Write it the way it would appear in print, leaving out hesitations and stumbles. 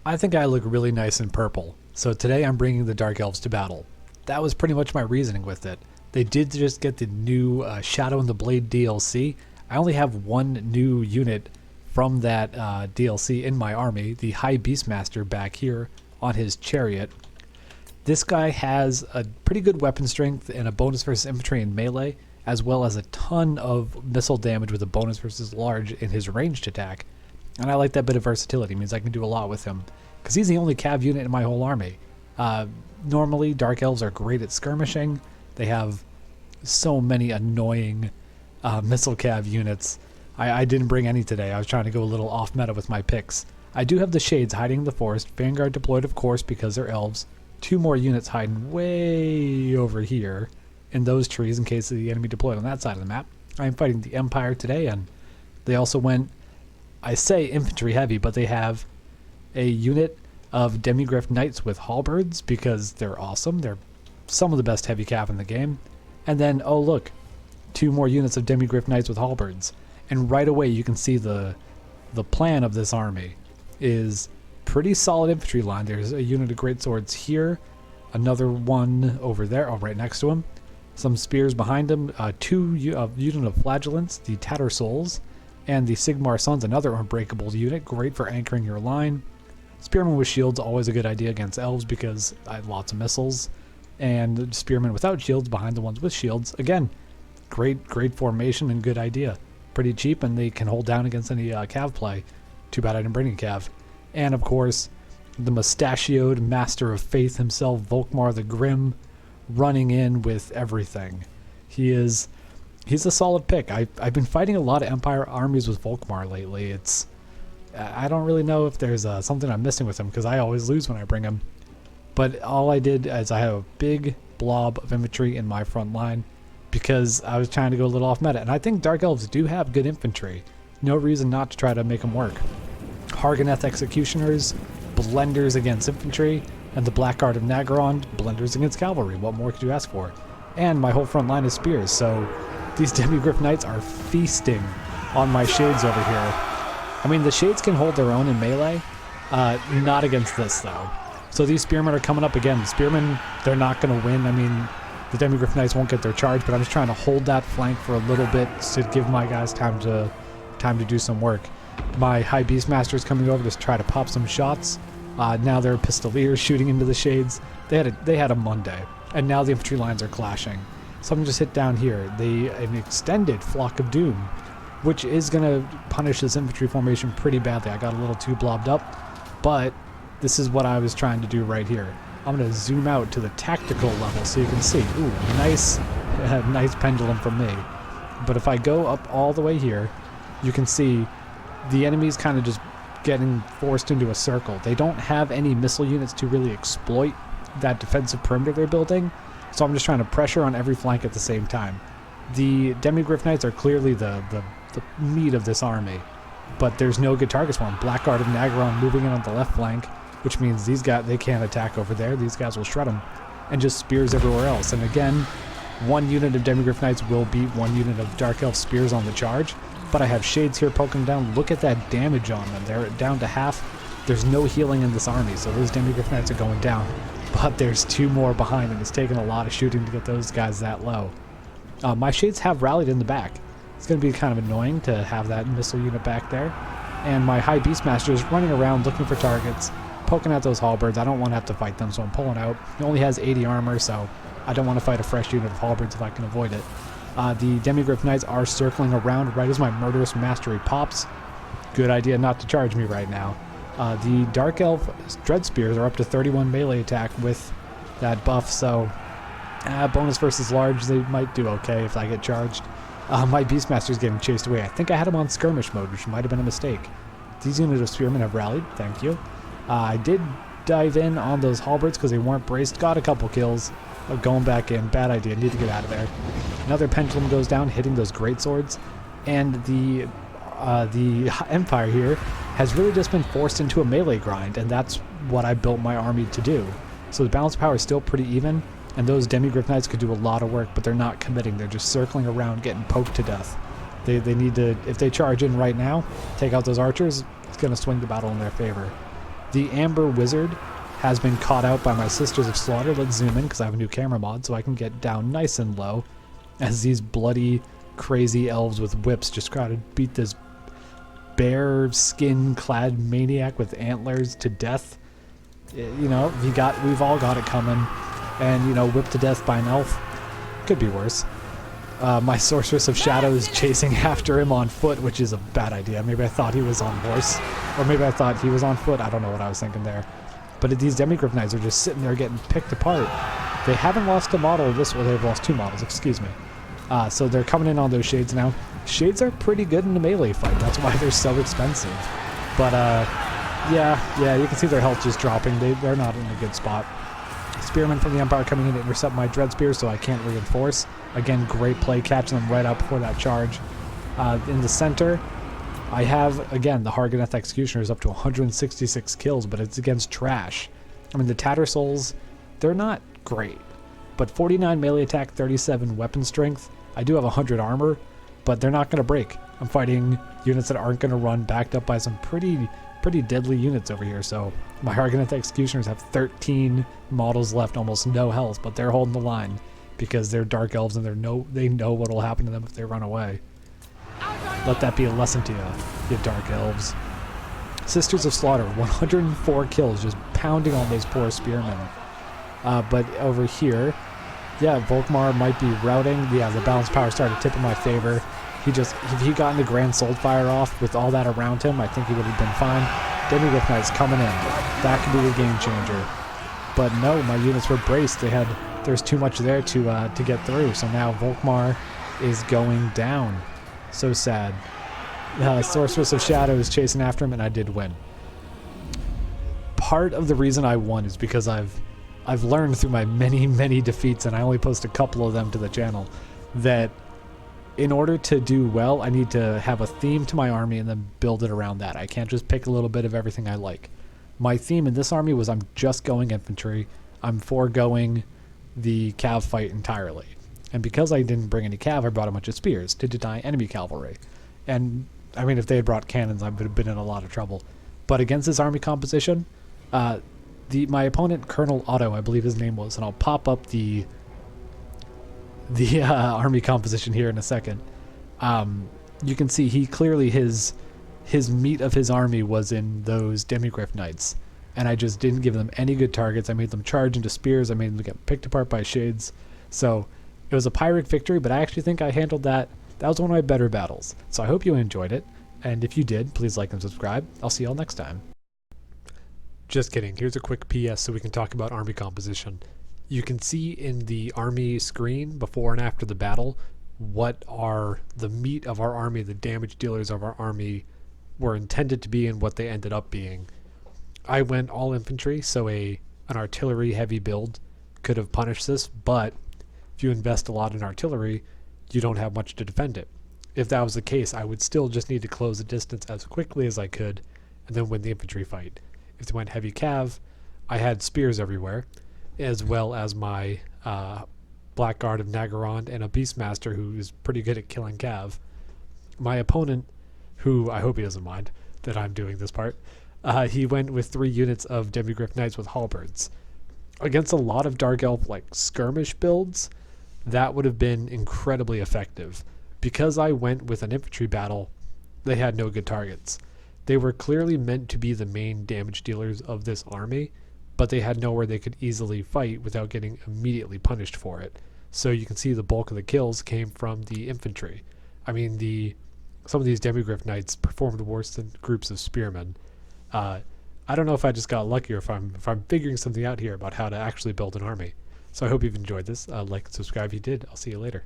I think I look really nice in purple, so today I'm bringing the Dark Elves to battle. That was pretty much my reasoning with it. They did just get the new Shadow and the Blade DLC. I only have one new unit from that DLC in my army, the High Beastmaster back here on his chariot. This guy has a pretty good weapon strength and a bonus versus infantry and melee, as well as a ton of missile damage with a bonus versus large in his ranged attack. And I like that bit of versatility. It means I can do a lot with him, because he's the only cav unit in my whole army. Normally, Dark Elves are great at skirmishing. They have so many annoying missile cav units. I didn't bring any today. I was trying to go a little off meta with my picks. I do have the Shades hiding in the forest. Vanguard deployed, of course, because they're elves. Two more units hiding way over here in those trees in case the enemy deployed on that side of the map. I'm fighting the Empire today, and they also went, I say infantry heavy, but they have a unit of Demigryph Knights with halberds because they're awesome. They're some of the best heavy cav in the game. And then, oh look, two more units of Demigryph Knights with halberds. And right away you can see the plan of this army is pretty solid infantry line. There's a unit of greatswords here, another one over there, oh, right next to him. Some spears behind him, unit of flagellants, the Tattersouls, and the Sigmar Sons, another unbreakable unit, great for anchoring your line. Spearmen with shields, always a good idea against elves because I have lots of missiles. And spearmen without shields behind the ones with shields. Again, great formation and good idea. Pretty cheap, and they can hold down against any cav play. Too bad I didn't bring a cav. And of course, the mustachioed master of faith himself, Volkmar the Grim, running in with everything. He's a solid pick. I've been fighting a lot of Empire armies with Volkmar lately. I don't really know if there's something I'm missing with him because I always lose when I bring him. But all I did is I have a big blob of infantry in my front line because I was trying to go a little off meta. And I think Dark Elves do have good infantry. No reason not to try to make them work. Harganeth Executioners, Blenders against infantry, and the Blackguard of Nagaron, Blenders against cavalry. What more could you ask for? And my whole front line is spears, so these Demigryph Knights are feasting on my Shades over here. I mean, the Shades can hold their own in melee, not against this though. So these Spearmen are coming up again. The Spearmen, they're not going to win. I mean, the Demigryph Knights won't get their charge, but I'm just trying to hold that flank for a little bit to give my guys time to do some work. My High Beastmaster is coming over to try to pop some shots. Now they're Pistoliers shooting into the Shades. They had a Monday, and now the infantry lines are clashing. So I'm going to just hit down here. An extended Flock of Doom, which is going to punish this infantry formation pretty badly. I got a little too blobbed up, but this is what I was trying to do right here. I'm going to zoom out to the tactical level so you can see. Ooh, nice pendulum from me. But if I go up all the way here, you can see the enemy's kind of just getting forced into a circle. They don't have any missile units to really exploit that defensive perimeter they're building, so I'm just trying to pressure on every flank at the same time. The Demigryph Knights are clearly the meat of this army, but there's no good targets for them. Blackguard of Nagaron moving in on the left flank, which means these guys, they can't attack over there. These guys will shred them, and just spears everywhere else. And again, one unit of Demigryph Knights will beat one unit of Dark Elf spears on the charge, but I have Shades here poking down. Look at that damage on them. They're down to half. There's no healing in this army, so those Demigryph Knights are going down. But there's two more behind, and it's taken a lot of shooting to get those guys that low. My Shades have rallied in the back. It's going to be kind of annoying to have that missile unit back there. And my High Beastmaster is running around looking for targets, poking at those halberds. I don't want to have to fight them, so I'm pulling out. He only has 80 armor, so I don't want to fight a fresh unit of halberds if I can avoid it. The Demigryph Knights are circling around right as my Murderous Mastery pops. Good idea not to charge me right now. The Dark Elf Dread Spears are up to 31 melee attack with that buff, so bonus versus large, they might do okay if I get charged. My Beastmaster's getting chased away. I think I had him on skirmish mode, which might have been a mistake. These units of Spearmen have rallied, thank you. I did dive in on those halberds because they weren't braced, got a couple kills. Going back in, bad idea, need to get out of there. Another pendulum goes down, hitting those greatswords, and the Empire here has really just been forced into a melee grind, and that's what I built my army to do. So the balance of power is still pretty even, and those Demigryph Knights could do a lot of work, but they're not committing. They're just circling around, getting poked to death. They need to, if they charge in right now, take out those archers, it's going to swing the battle in their favor. The Amber Wizard has been caught out by my Sisters of Slaughter. Let's zoom in because I have a new camera mod so I can get down nice and low as these bloody, crazy elves with whips just try to beat this bear skin clad maniac with antlers to death. You know, we've all got it coming, and you know, whipped to death by an elf could be worse. My Sorceress of Shadows chasing after him on foot, which is a bad idea. Maybe I thought he was on horse, or maybe I thought he was on foot. I don't know what I was thinking there. But these Demigryph Knights are just sitting there getting picked apart. They haven't lost a model this way. They've lost 2 models, excuse me. So they're coming in on those Shades now. Shades are pretty good in the melee fight. That's why they're so expensive. But yeah, you can see their health just dropping. They're not in a good spot. Spearmen from the Empire coming in to intercept my Dread Spear, so I can't reinforce. Again, great play, catching them right up before that charge. In the center, I have, again, the Hargoneth Executioners up to 166 kills, but it's against trash. I mean, the Tattersouls, they're not great. But 49 melee attack, 37 weapon strength. I do have 100 armor, but they're not going to break. I'm fighting units that aren't going to run, backed up by some pretty deadly units over here. So my Hargoneth Executioners have 13 models left, almost no health, but they're holding the line because they're Dark Elves and they know what will happen to them if they run away. Let that be a lesson to you Dark Elves. Sisters of Slaughter, 104 kills, just pounding on those poor spearmen. But over here, yeah, Volkmar might be routing. Yeah, the balance power started to tip in my favor. If he got into Grand Soulfire off with all that around him, I think he would have been fine. Demigryph Knights coming in. That could be a game changer. But no, my units were braced. There's too much there to get through. So now Volkmar is going down. So sad. Sorceress of Shadows chasing after him, and I did win. Part of the reason I won is because I've learned through my many defeats, and I only post a couple of them to the channel, that in order to do well, I need to have a theme to my army and then build it around that. I can't just pick a little bit of everything I like. My theme in this army was I'm just going infantry. I'm foregoing the cav fight entirely. And because I didn't bring any cav, I brought a bunch of spears to deny enemy cavalry. And, I mean, if they had brought cannons, I would have been in a lot of trouble. But against this army composition, my opponent, Colonel Otto, I believe his name was, and I'll pop up the army composition here in a second. You can see he clearly his meat of his army was in those Demigryph Knights, and I just didn't give them any good targets. I made them charge into spears. I made them get picked apart by Shades. So it was a Pyrrhic victory, but I actually think I handled that. That was one of my better battles. So I hope you enjoyed it, and if you did, please like and subscribe. I'll see y'all next time. Just kidding. Here's a quick PS so we can talk about army composition. You can see in the army screen before and after the battle what are the meat of our army, the damage dealers of our army were intended to be and what they ended up being. I went all infantry, so an artillery heavy build could have punished this, but if you invest a lot in artillery, you don't have much to defend it. If that was the case, I would still just need to close the distance as quickly as I could and then win the infantry fight. If they went heavy cav, I had spears everywhere, as well as my Blackguard of Nagaron and a Beastmaster who is pretty good at killing cav. My opponent, who I hope he doesn't mind that I'm doing this part, he went with 3 units of Demigryph Knights with halberds. Against a lot of Dark Elf like skirmish builds, that would have been incredibly effective. Because I went with an infantry battle, they had no good targets. They were clearly meant to be the main damage dealers of this army, but they had nowhere they could easily fight without getting immediately punished for it. So you can see the bulk of the kills came from the infantry. I mean, some of these Demigryph Knights performed worse than groups of spearmen. I don't know if I just got lucky or if I'm figuring something out here about how to actually build an army. So I hope you've enjoyed this. Like and subscribe if you did. I'll see you later.